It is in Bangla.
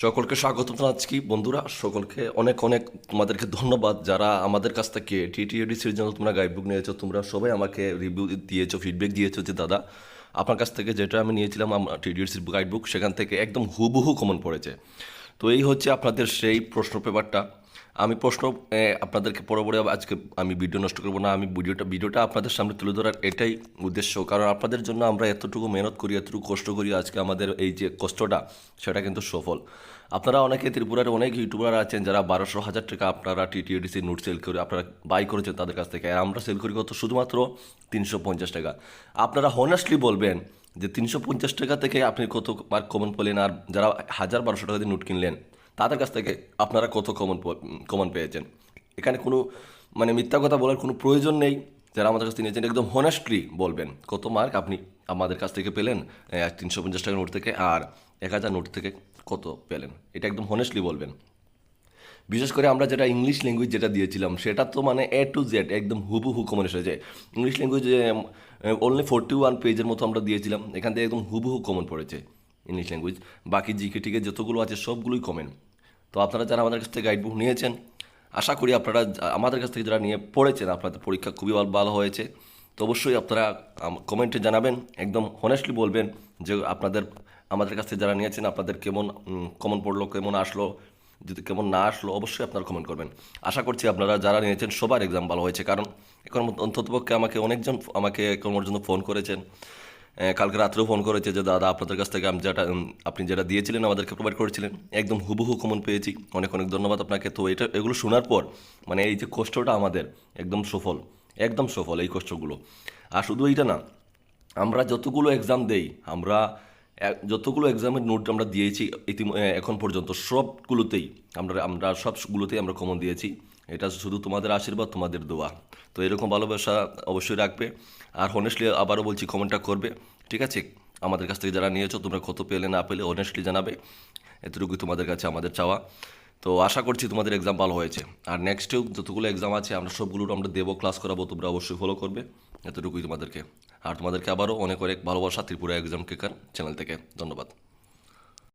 সকলকে স্বাগত জানাচ্ছি বন্ধুরা। সকলকে অনেক অনেক তোমাদেরকে ধন্যবাদ যারা আমাদের কাছ থেকে টিটিএডিসির জন্য তোমরা গাইডবুক নিয়েছো। তোমরা সবাই আমাকে রিভিউ দিয়েছো, ফিডব্যাক দিয়েছো যে দাদা আপনার কাছ থেকে যেটা আমি নিয়েছিলাম টিটিএডিসির গাইডবুক সেখান থেকে একদম হুবহু কমন পড়েছে। তো এই হচ্ছে আপনাদের সেই প্রশ্ন পেপারটা। আমি প্রশ্ন আপনাদেরকে পরে আজকে আমি ভিডিও নষ্ট করবো না। আমি ভিডিওটা আপনাদের সামনে তুলে ধরার এটাই উদ্দেশ্য, কারণ আপনাদের জন্য আমরা এতটুকু মেহনত করি, এতটুকু কষ্ট করি, আজকে আমাদের এই যে কষ্টটা সেটা কিন্তু সফল। আপনারা অনেকে ত্রিপুরার অনেক ইউটিউবার আছেন যারা 1200-1000 টাকা আপনারা টিটিএডিসি নোট সেল করে আপনারা বাই করেছেন তাদের কাছ থেকে, আর আমরা সেল করি কত? শুধুমাত্র 350 টাকা। আপনারা হনেস্টলি বলবেন যে 350 টাকা থেকে আপনি কত মার্ক কমন পেলেন, আর যারা 1000-1200 টাকা দিয়ে নোট কিনলেন তাদের কাছ থেকে আপনারা কত কমন পেয়েছেন। এখানে কোনো মানে মিথ্যা কথা বলার কোনো প্রয়োজন নেই। যারা আমাদের কাছ থেকে নিয়েছেন একদম হনেস্টলি বলবেন কত মার্ক আপনি আমাদের কাছ থেকে পেলেন 350 টাকা নোট থেকে, আর 1000 নোট থেকে কত পেলেন, এটা একদম হনেস্টলি বলবেন। বিশেষ করে আমরা যেটা ইংলিশ ল্যাঙ্গুয়েজ যেটা দিয়েছিলাম সেটা তো মানে A to Z একদম হুবহু কমন এসেছে। ইংলিশ ল্যাঙ্গুয়েজ অনলি 41 পেজের মতো আমরা দিয়েছিলাম, এখান থেকে একদম হুবহু কমন পড়েছে ইংলিশ ল্যাঙ্গুয়েজ। বাকি জিকে টিকে যতগুলো আছে সবগুলোই কমেন। তো আপনারা যারা আমাদের কাছ থেকে গাইডবুক নিয়েছেন, আশা করি আপনারা আমাদের কাছ থেকে যারা নিয়ে পড়েছেন আপনাদের পরীক্ষা খুবই ভালো হয়েছে। তো অবশ্যই আপনারা কমেন্টে জানাবেন, একদম হনেস্টলি বলবেন যে আপনাদের আমাদের কাছ থেকে যারা নিয়েছেন আপনাদের কেমন কমন পড়লো, কেমন আসলো। যদি কেমন না আসলো অবশ্যই আপনারা কমেন্ট করবেন। আশা করছি আপনারা যারা নিয়েছেন সবার এক্সাম ভালো হয়েছে, কারণ এখন অন্ততপক্ষে আমাকে অনেকজন আমাকে কর্মর জন্য ফোন করেছেন। কালকে রাত্রেও ফোন করেছে যে দাদা আপনাদের কাছ থেকে আমি যেটা আপনি যেটা দিয়েছিলেন আমাদেরকে প্রোভাইড করেছিলেন একদম হুবহু কমন পেয়েছি, অনেক অনেক ধন্যবাদ আপনাকে। তো এগুলো শোনার পর মানে এই যে কষ্টটা আমাদের একদম সফল, একদম সফল এই কষ্টগুলো। আর শুধু এইটা না, আমরা যতগুলো এক্সাম দেই, আমরা যতগুলো এক্সামের নোট আমরা দিয়েছি এখন পর্যন্ত সবগুলোতেই আমরা আমরা সবগুলোতেই আমরা কমন দিয়েছি। এটা শুধু তোমাদের আশীর্বাদ, তোমাদের দোয়া। তো এরকম ভালোবাসা অবশ্যই রাখবে, আর হনেস্টলি আবারও বলছি কমেন্টটা করবে, ঠিক আছে? আমাদের কাছ থেকে যারা নিয়েছো তোমরা কত পেলে না পেলে অনেস্টলি জানাবে, এতটুকুই তোমাদের কাছে আমাদের চাওয়া। তো আশা করছি তোমাদের এক্সাম ভালো হয়েছে, আর নেক্সটেও যতগুলো এক্সাম আছে আমরা সবগুলো আমরা দেবো, ক্লাস করাবো, তোমরা অবশ্যই ফলো করবে, এতটুকুই তোমাদেরকে। আর তোমাদেরকে আবারও অনেক অনেক ভালোবাসা ত্রিপুরা এক্সাম কেকার চ্যানেল থেকে। ধন্যবাদ।